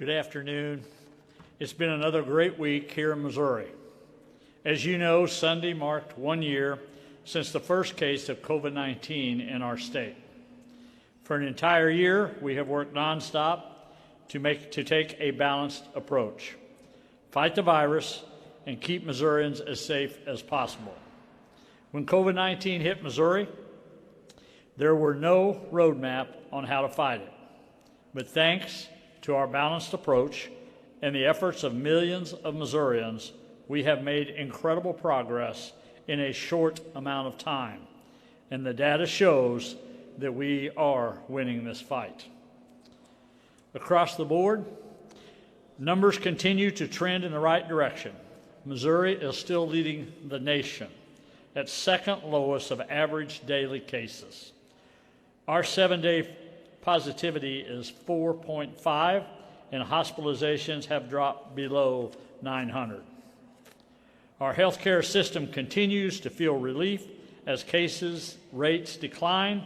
Good afternoon. It's been another great week here in Missouri. As you know, Sunday marked 1 year since the first case of COVID-19 in our state. For an entire year, we have worked nonstop to take a balanced approach, fight the virus, and keep Missourians as safe as possible. When COVID-19 hit Missouri, there were no roadmap on how to fight it. But thanks to our balanced approach and the efforts of millions of Missourians, we have made incredible progress in a short amount of time. And the data shows that we are winning this fight. Across the board, numbers continue to trend in the right direction. Missouri is still leading the nation at second lowest of average daily cases. Our 7-day positivity is 4.5, and hospitalizations have dropped below 900. Our healthcare system continues to feel relief as cases rates decline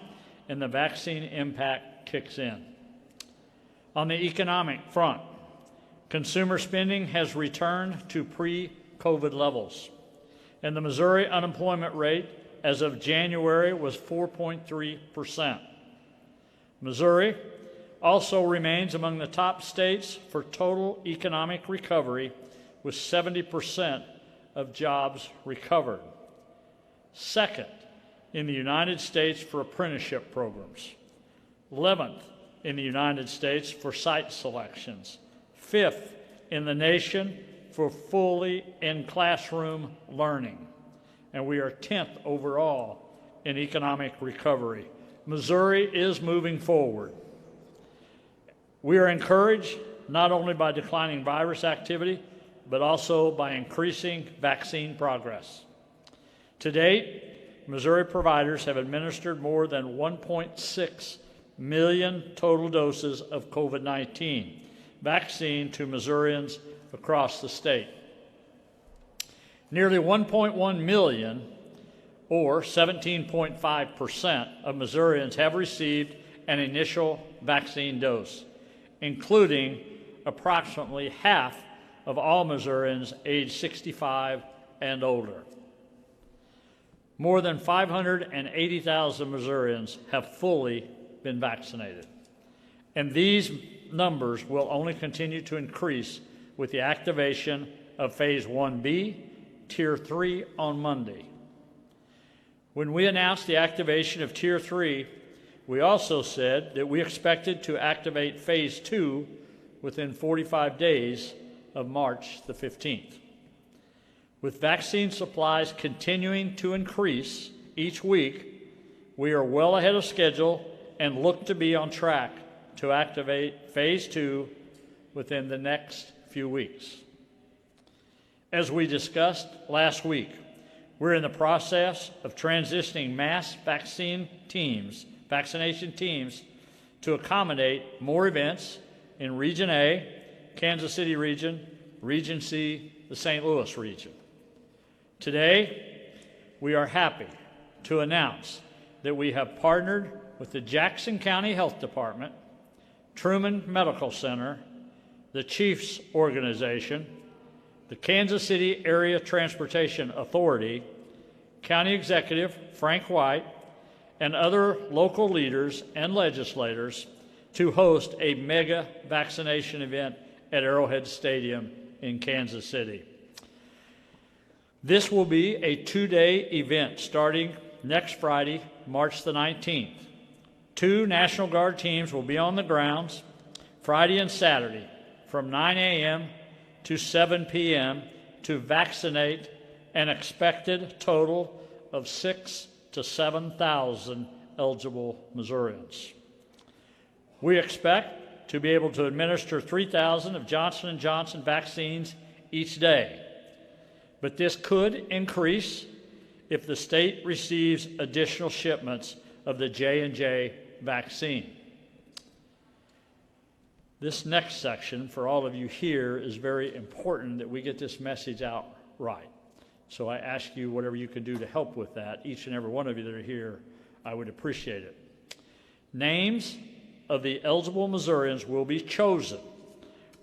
and the vaccine impact kicks in. On the economic front, consumer spending has returned to pre-COVID levels, and the Missouri unemployment rate as of January was 4.3%. Missouri also remains among the top states for total economic recovery, with 70% of jobs recovered. Second in the United States for apprenticeship programs. 11th in the United States for site selections. 5th in the nation for fully in-classroom learning. And we are 10th overall in economic recovery. Missouri is moving forward. We are encouraged not only by declining virus activity, but also by increasing vaccine progress. To date, Missouri providers have administered more than 1.6 million total doses of COVID-19 vaccine to Missourians across the state. Nearly 1.1 million, or 17.5% of Missourians, have received an initial vaccine dose, including approximately half of all Missourians aged 65 and older. More than 580,000 Missourians have fully been vaccinated, and these numbers will only continue to increase with the activation of Phase 1B, Tier 3 on Monday. When we announced the activation of Tier 3, we also said that we expected to activate Phase 2 within 45 days of March the 15th. With vaccine supplies continuing to increase each week, we are well ahead of schedule and look to be on track to activate Phase 2 within the next few weeks. As we discussed last week, we're in the process of transitioning mass vaccination teams to accommodate more events in Region A, Kansas City region, Region C, the St. Louis region. Today, we are happy to announce that we have partnered with the Jackson County Health Department, Truman Medical Center, the Chiefs Organization, the Kansas City Area Transportation Authority, County Executive Frank White, and other local leaders and legislators to host a mega vaccination event at Arrowhead Stadium in Kansas City. This will be a 2-day event starting next Friday, March the 19th. 2 National Guard teams will be on the grounds Friday and Saturday from 9 a.m. to 7 p.m. to vaccinate an expected total of 6,000 to 7,000 eligible Missourians. We expect to be able to administer 3,000 of Johnson & Johnson vaccines each day, but this could increase if the state receives additional shipments of the J&J vaccine. This next section, for all of you here, is very important that we get this message out right. So I ask you whatever you can do to help with that. Each and every one of you that are here, I would appreciate it. Names of the eligible Missourians will be chosen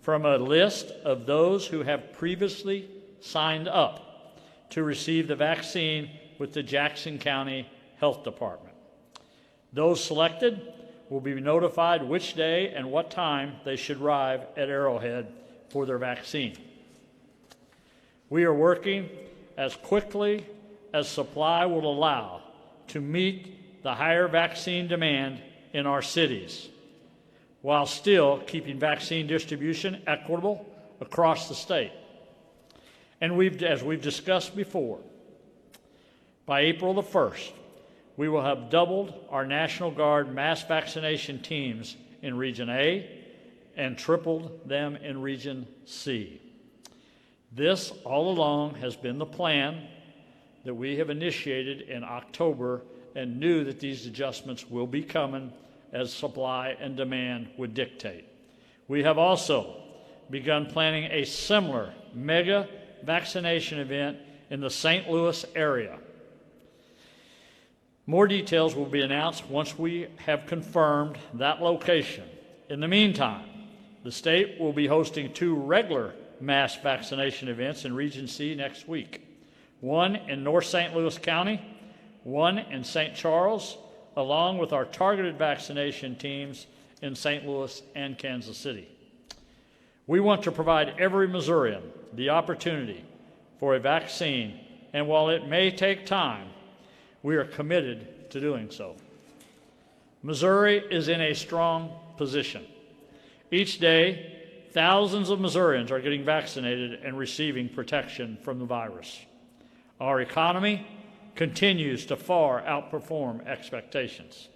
from a list of those who have previously signed up to receive the vaccine with the Jackson County Health Department. Those selected will be notified which day and what time they should arrive at Arrowhead for their vaccine. We are working as quickly as supply will allow to meet the higher vaccine demand in our cities, while still keeping vaccine distribution equitable across the state. And as we've discussed before, by April the 1st, we will have doubled our National Guard mass vaccination teams in Region A and tripled them in Region C. This all along has been the plan that we have initiated in October and knew that these adjustments will be coming as supply and demand would dictate. We have also begun planning a similar mega vaccination event in the St. Louis area. More details will be announced once we have confirmed that location. In the meantime, the state will be hosting 2 regular mass vaccination events in Region C next week, one in North St. Louis County, one in St. Charles, along with our targeted vaccination teams in St. Louis and Kansas City. We want to provide every Missourian the opportunity for a vaccine, and while it may take time, we are committed to doing so. Missouri is in a strong position. Each day, thousands of Missourians are getting vaccinated and receiving protection from the virus. Our economy continues to far outperform expectations.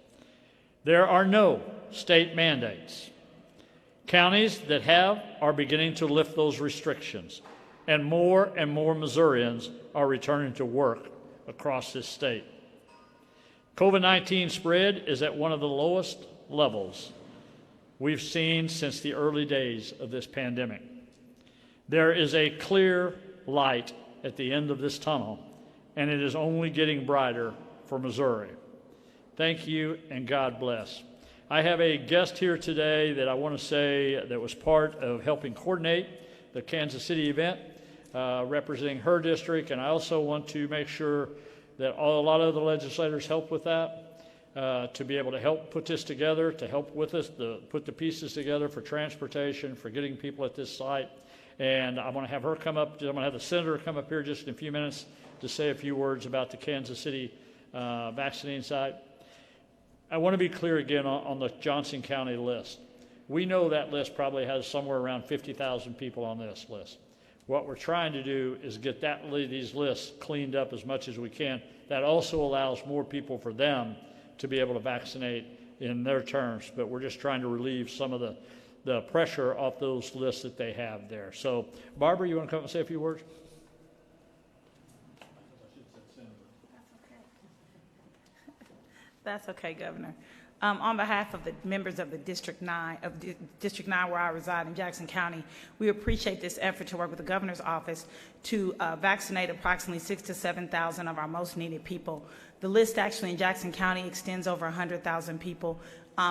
There are no state mandates. Counties that have are beginning to lift those restrictions, and more Missourians are returning to work across this state. COVID-19 spread is at one of the lowest levels we've seen since the early days of this pandemic. There is a clear light at the end of this tunnel, and it is only getting brighter for Missouri. Thank you, and God bless. I have a guest here today that I want to say that was part of helping coordinate the Kansas City event, representing her district, and I also want to make sure that a lot of the legislators help with that, to be able to help put this together, to help with us, put the pieces together for transportation, for getting people at this site. And I'm going to have her come up, I'm going to have the senator come up here just in a few minutes to say a few words about the Kansas City vaccinating site. I want to be clear again on the Johnson County list. We know that list probably has somewhere around 50,000 people on this list. What we're trying to do is get these lists cleaned up as much as we can. That also allows more people for them to be able to vaccinate in their terms, but we're just trying to relieve some of the pressure off those lists that they have there. So, Barbara, you want to come and say a few words? That's okay, Governor. On behalf of the members of the District 9, where I reside in Jackson County, we appreciate this effort to work with the Governor's office to vaccinate approximately 6,000 to 7,000 of our most needed people. The list actually in Jackson County extends over 100,000 people.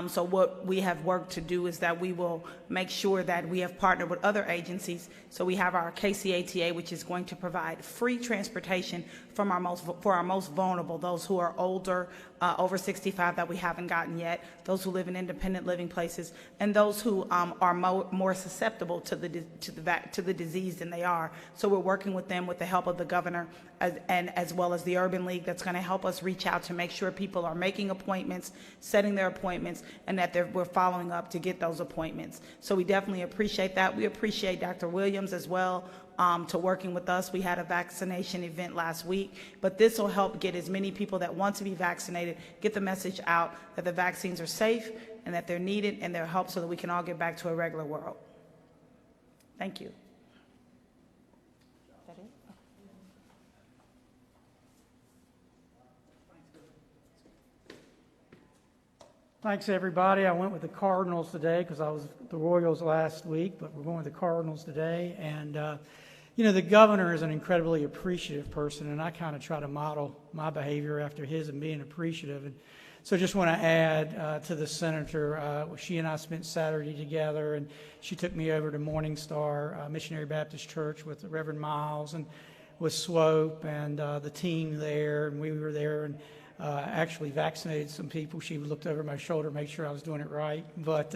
So what we have worked to do is that we will make sure that we have partnered with other agencies. So we have our KCATA, which is going to provide free transportation for our most vulnerable, those who are older, over 65 that we haven't gotten yet, those who live in independent living places, and those who are more susceptible to the disease than they are. So we're working with them with the help of the governor and as well as the Urban League that's going to help us reach out to make sure people are making appointments, setting their appointments, and that we're following up to get those appointments. So we definitely appreciate that. We appreciate Dr. Williams as well to working with us. We had a vaccination event last week, but this will help get as many people that want to be vaccinated, get the message out that the vaccines are safe and that they're needed and they're help so that we can all get back to a regular world. Thank you. Thanks, everybody. I went with the Cardinals today because I was with the Royals last week, but we're going with the Cardinals today. And, the governor is an incredibly appreciative person, and I kind of try to model my behavior after his and being appreciative. And So just want to add to the senator, she and I spent Saturday together, and she took me over to Morning Star Missionary Baptist Church with Reverend Miles and with Swope and the team there, and we were there and actually vaccinated some people. She looked over my shoulder to make sure I was doing it right. But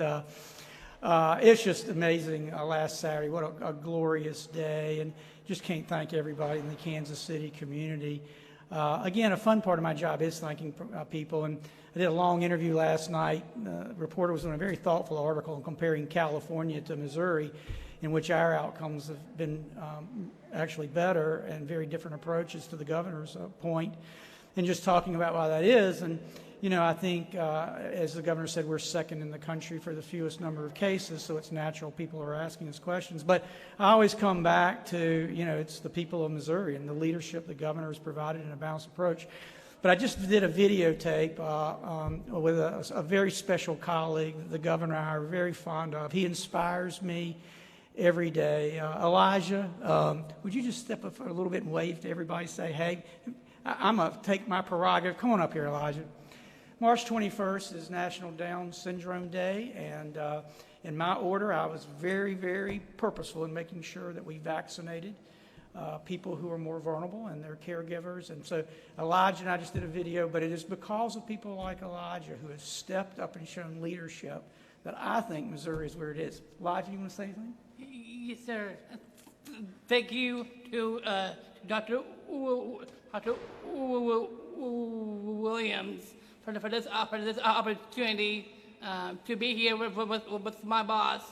it's just amazing last Saturday. What a glorious day, and just can't thank everybody in the Kansas City community. Again, a fun part of my job is thanking people, and I did a long interview last night. The reporter was doing a very thoughtful article comparing California to Missouri, in which our outcomes have been actually better and very different approaches to the governor's point, and just talking about why that is. And, you know, I think, as the governor said, we're second in the country for the fewest number of cases, so it's natural people are asking us questions. But I always come back to, you know, it's the people of Missouri and the leadership the governor has provided in a balanced approach. But I just did a videotape with a very special colleague that the governor and I are very fond of. He inspires me every day. Elijah, would you just step up for a little bit and wave to everybody, say, hey, I'm going to take my prerogative. Come on up here, Elijah. March 21st is National Down Syndrome Day, and in my order, I was very, very purposeful in making sure that we vaccinated people who are more vulnerable and their caregivers. And so Elijah and I just did a video, but it is because of people like Elijah who have stepped up and shown leadership that I think Missouri is where it is. Elijah, you want to say anything? Yes, sir. Thank you to Dr. Williams for this opportunity to be here with my boss.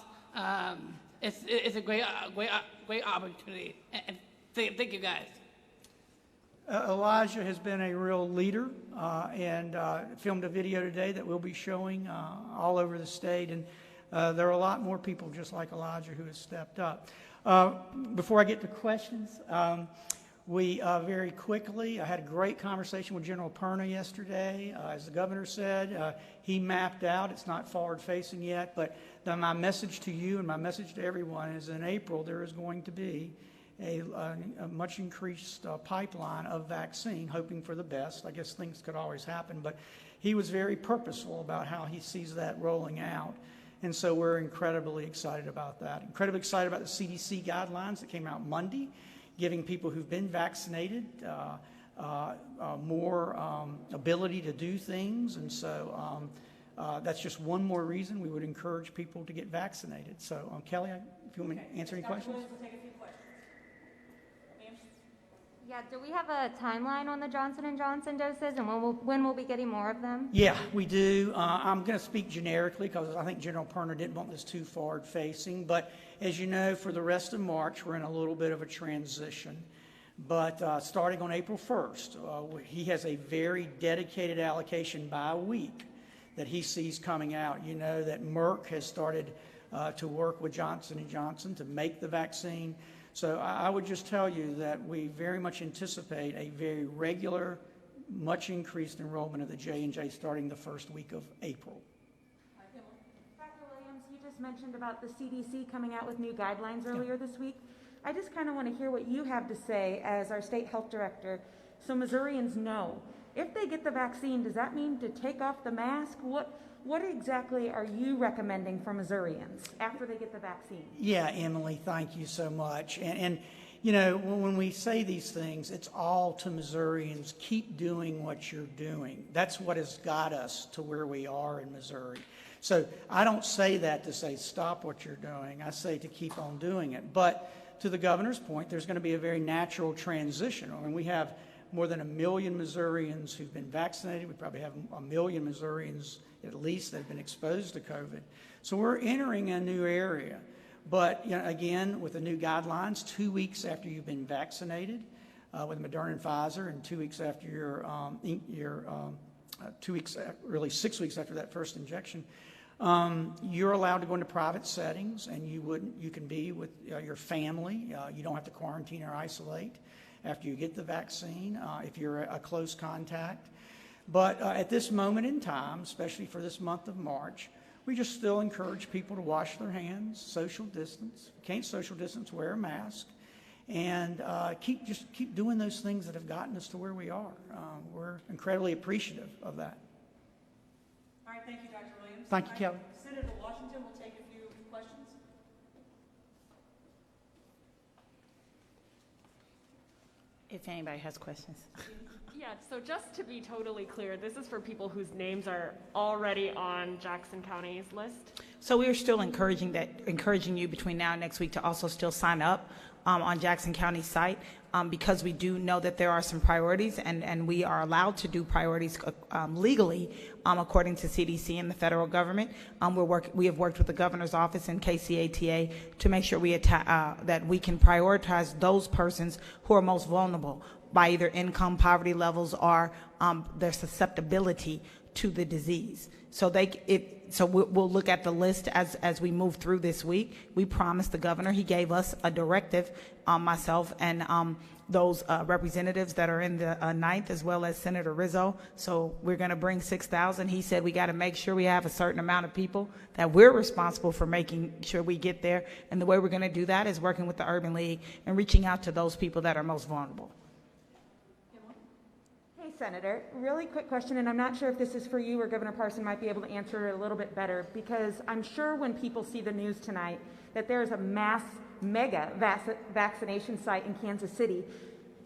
It's a great opportunity. And thank you, guys. Elijah has been a real leader and filmed a video today that we'll be showing all over the state. And there are a lot more people just like Elijah who has stepped up. Before I get to questions, we very quickly, I had a great conversation with General Perna yesterday. As the governor said, he mapped out, it's not forward-facing yet, but my message to you and my message to everyone is in April there is going to be a much increased pipeline of vaccine, hoping for the best. I guess things could always happen, but he was very purposeful about how he sees that rolling out. And so we're incredibly excited about that. Incredibly excited about the CDC guidelines that came out Monday, giving people who've been vaccinated more ability to do things. And so that's just one more reason we would encourage people to get vaccinated. So Kelly, if you want me to answer any questions? Yeah, do we have a timeline on the Johnson & Johnson doses, and when we'll be getting more of them? Yeah, we do. I'm going to speak generically because I think General Perna didn't want this too forward-facing. But as you know, for the rest of March, we're in a little bit of a transition. But starting on April 1st, he has a very dedicated allocation by week that he sees coming out. You know that Merck has started to work with Johnson & Johnson to make the vaccine. So I would just tell you that we very much anticipate a very regular, much increased enrollment of the J&J starting the first week of April. Dr. Williams, you just mentioned about the CDC coming out with new guidelines earlier this week. I just kind of want to hear what you have to say as our state health director so Missourians know. If they get the vaccine, does that mean to take off the mask? What exactly are you recommending for Missourians after they get the vaccine? Yeah, Emily, thank you so much. And you know, when we say these things, it's all to Missourians. Keep doing what you're doing. That's what has got us to where we are in Missouri. So I don't say that to say stop what you're doing. I say to keep on doing it. But to the governor's point, there's going to be a very natural transition. I mean, we have more than 1 million Missourians who've been vaccinated. We probably have 1 million Missourians at least that have been exposed to COVID. So we're entering a new area. But you know, again, with the new guidelines, 2 weeks after you've been vaccinated with Moderna and Pfizer, and 2 weeks after your 2 weeks, really 6 weeks after that first injection, you're allowed to go into private settings, and you can be with your family. You don't have to quarantine or isolate after you get the vaccine if you're a close contact. But at this moment in time, especially for this month of March, we just still encourage people to wash their hands, social distance. If you can't social distance, wear a mask, and keep doing those things that have gotten us to where we are. We're incredibly appreciative of that. All right, thank you, Dr. Williams. Thank you, Kelly. Senator Washington will take a few questions. If anybody has questions. Yeah, so just to be totally clear, this is for people whose names are already on Jackson County's list? So we are still encouraging you between now and next week to also still sign up on Jackson County's site because we do know that there are some priorities and we are allowed to do priorities legally according to CDC and the federal government. We have worked with the governor's office and KCATA to make sure that we can prioritize those persons who are most vulnerable by either income, poverty levels, or their susceptibility to the disease. So we'll look at the list as we move through this week. We promised the governor, he gave us a directive, myself and those representatives that are in the 9th, as well as Senator Rizzo. So we're going to bring 6,000. He said we got to make sure we have a certain amount of people that we're responsible for making sure we get there. And the way we're going to do that is working with the Urban League and reaching out to those people that are most vulnerable. Hey, Senator, really quick question, and I'm not sure if this is for you or Governor Parson might be able to answer it a little bit better, because I'm sure when people see the news tonight that there's a mega vaccination site in Kansas City,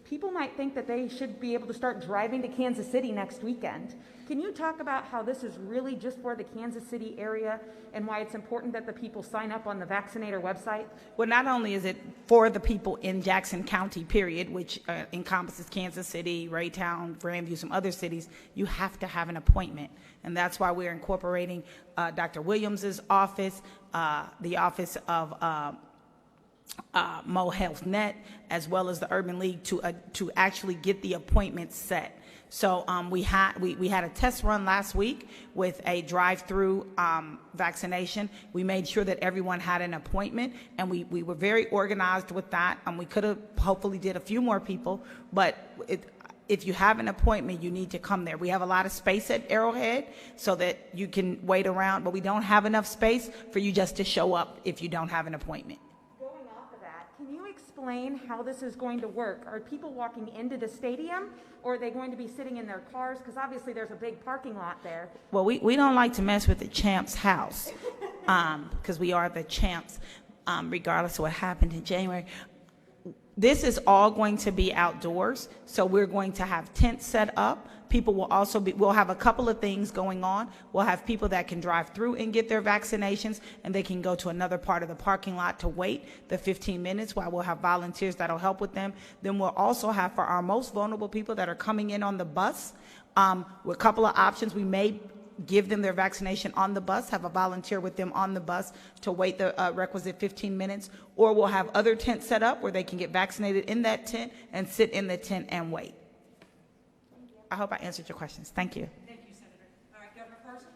people might think that they should be able to start driving to Kansas City next weekend. Can you talk about how this is really just for the Kansas City area and why it's important that the people sign up on the Vaccinator website? Well, not only is it for the people in Jackson County, period, which encompasses Kansas City, Raytown, Grandview, some other cities, you have to have an appointment. And that's why we're incorporating Dr. Williams's office, the office of Mo Health Net, as well as the Urban League to actually get the appointment set. So we had a test run last week with a drive-through vaccination. We made sure that everyone had an appointment, and we were very organized with that. We could have hopefully did a few more people, but if you have an appointment, you need to come there. We have a lot of space at Arrowhead so that you can wait around, but we don't have enough space for you just to show up if you don't have an appointment. Going off of that, can you explain how this is going to work? Are people walking into the stadium, or are they going to be sitting in their cars? Because obviously there's a big parking lot there. Well, we don't like to mess with the champ's house because we are the champs, regardless of what happened in January. This is all going to be outdoors, so we're going to have tents set up. People will also we'll have a couple of things going on. We'll have people that can drive through and get their vaccinations, and they can go to another part of the parking lot to wait the 15 minutes while we'll have volunteers that'll help with them. Then we'll also have, for our most vulnerable people that are coming in on the bus, with a couple of options. We may give them their vaccination on the bus, have a volunteer with them on the bus to wait the requisite 15 minutes, or we'll have other tents set up where they can get vaccinated in that tent and sit in the tent and wait. I hope I answered your questions. Thank you. Thank you, Senator. All right, Governor Parson.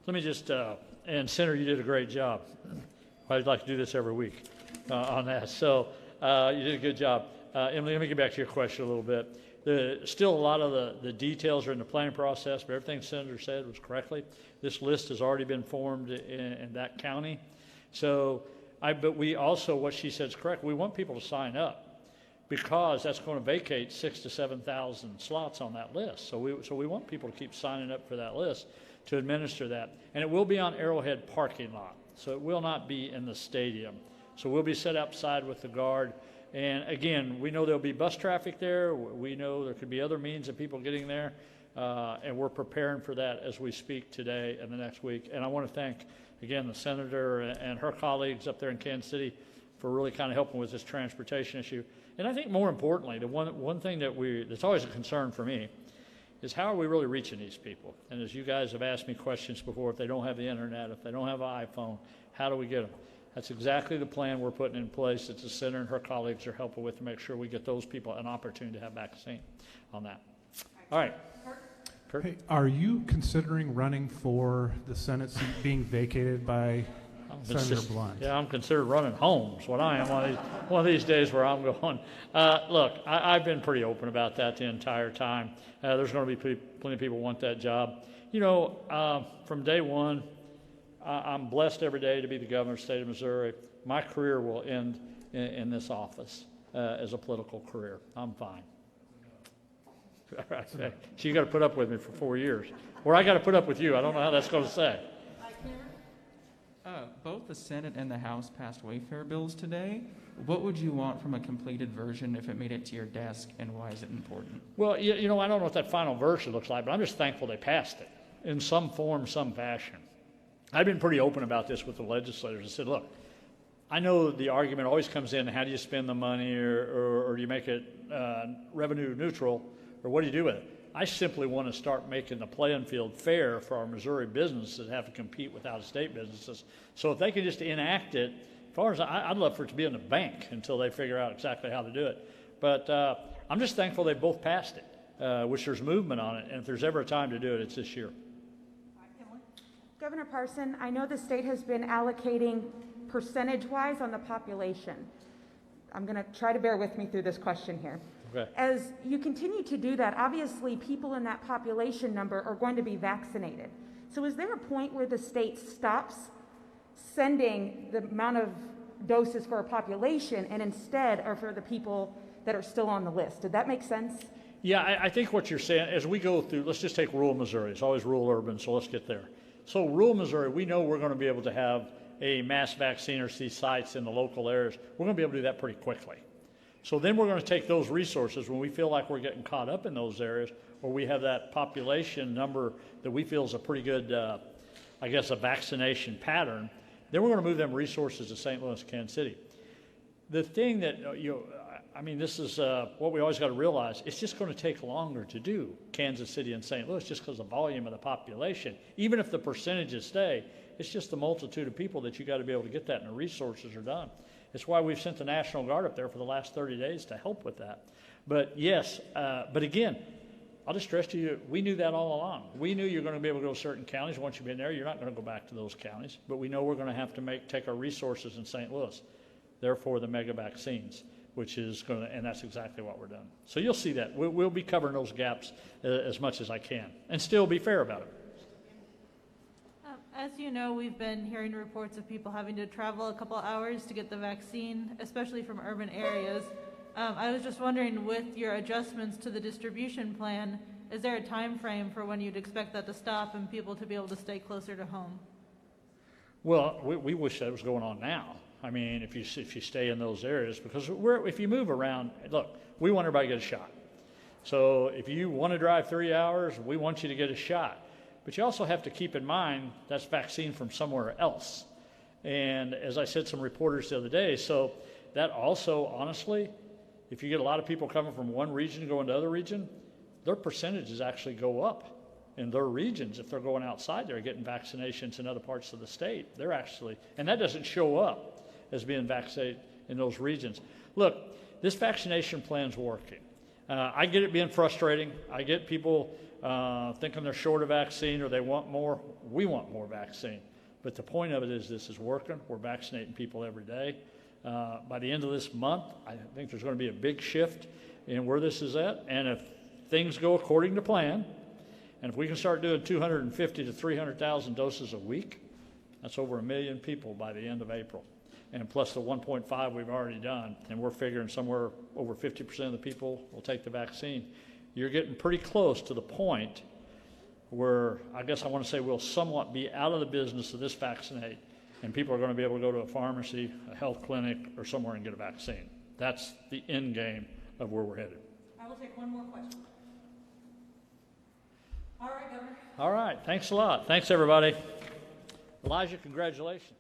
Let me just, and Senator, you did a great job. I'd like to do this every week on that. So you did a good job. Emily, let me get back to your question a little bit. Still a lot of the details are in the planning process, but everything the Senator said was correctly. This list has already been formed in that county. So, but we also, what she said is correct, we want people to sign up because that's going to vacate 6,000 to 7,000 slots on that list. So we want people to keep signing up for that list to administer that. And it will be on Arrowhead parking lot. So it will not be in the stadium. So we'll be set outside with the guard. And again, we know there'll be bus traffic there. We know there could be other means of people getting there. And we're preparing for that as we speak today and the next week. And I want to thank, again, the Senator and her colleagues up there in Kansas City for really kind of helping with this transportation issue. And I think more importantly, the one thing that's always a concern for me is how are we really reaching these people? And as you guys have asked me questions before, if they don't have the internet, if they don't have an iPhone, how do we get them? That's exactly the plan we're putting in place that the Senator and her colleagues are helping with to make sure we get those people an opportunity to have vaccine on that. All right. Kurt? Hey, are you considering running for the Senate seat being vacated by Senator Blunt? Yeah, I'm considered running homes. What I am one of these days where I'm going. Look, I've been pretty open about that the entire time. There's going to be plenty of people who want that job. You know, from day one, I'm blessed every day to be the governor of the state of Missouri. My career will end in this office as a political career. I'm fine. So you got to put up with me for 4 years. Or I got to put up with you. I don't know how that's going to say. Both the Senate and the House passed Wayfair bills today. What would you want from a completed version if it made it to your desk, and why is it important? Well, you know, I don't know what that final version looks like, but I'm just thankful they passed it in some form, some fashion. I've been pretty open about this with the legislators. I said, look, I know the argument always comes in, how do you spend the money, or do you make it revenue neutral, or what do you do with it? I simply want to start making the playing field fair for our Missouri businesses that have to compete with out-of-state businesses. So if they could just enact it, as far as I'd love for it to be in the bank until they figure out exactly how to do it. But I'm just thankful they both passed it, which there's movement on it. And if there's ever a time to do it, it's this year. Governor Parson, I know the state has been allocating percentage-wise on the population. I'm going to try to bear with me through this question here. Okay. As you continue to do that, obviously people in that population number are going to be vaccinated. So is there a point where the state stops sending the amount of doses for a population and instead are for the people that are still on the list? Did that make sense? Yeah, I think what you're saying, as we go through, let's just take rural Missouri. It's always rural urban, so let's get there. So rural Missouri, we know we're going to be able to have a mass vaccinacy sites in the local areas. We're going to be able to do that pretty quickly. So then we're going to take those resources when we feel like we're getting caught up in those areas, or we have that population number that we feel is a pretty good, I guess, a vaccination pattern. Then we're going to move them resources to St. Louis, Kansas City. The thing that, this is what we always got to realize, it's just going to take longer to do Kansas City and St. Louis just because of the volume of the population. Even if the percentages stay, it's just the multitude of people that you got to be able to get that, and the resources are done. It's why we've sent the National Guard up there for the last 30 days to help with that. But yes, but again, I'll just stress to you, we knew that all along. We knew you're going to be able to go to certain counties. Once you've been there, you're not going to go back to those counties. But we know we're going to have to take our resources in St. Louis. Therefore, the mega vaccines, which is going to, and that's exactly what we're doing. So you'll see that. We'll be covering those gaps as much as I can and still be fair about it. As you know, we've been hearing reports of people having to travel a couple hours to get the vaccine, especially from urban areas. I was just wondering, with your adjustments to the distribution plan, is there a time frame for when you'd expect that to stop and people to be able to stay closer to home? Well, we wish that was going on now. I mean, if you stay in those areas, because if you move around, look, we want everybody to get a shot. So if you want to drive 3 hours, we want you to get a shot. But you also have to keep in mind that's vaccine from somewhere else. And as I said, some reporters the other day, so that also, honestly, if you get a lot of people coming from one region going to other region, their percentages actually go up in their regions. If they're going outside there getting vaccinations in other parts of the state, they're actually, and that doesn't show up as being vaccinated in those regions. Look, this vaccination plan's working. I get it being frustrating. I get people thinking they're short of vaccine or they want more. We want more vaccine. But the point of it is this is working. We're vaccinating people every day. By the end of this month, I think there's going to be a big shift in where this is at. And if things go according to plan, and if we can start doing 250 to 300,000 doses a week, that's over 1 million people by the end of April. And plus the 1.5 we've already done. And we're figuring somewhere over 50% of the people will take the vaccine. You're getting pretty close to the point where I guess I want to say we'll somewhat be out of the business of this vaccinate, and people are going to be able to go to a pharmacy, a health clinic, or somewhere and get a vaccine. That's the end game of where we're headed. I will take one more question. All right, Governor. All right. Thanks a lot. Thanks, everybody. Elijah, congratulations.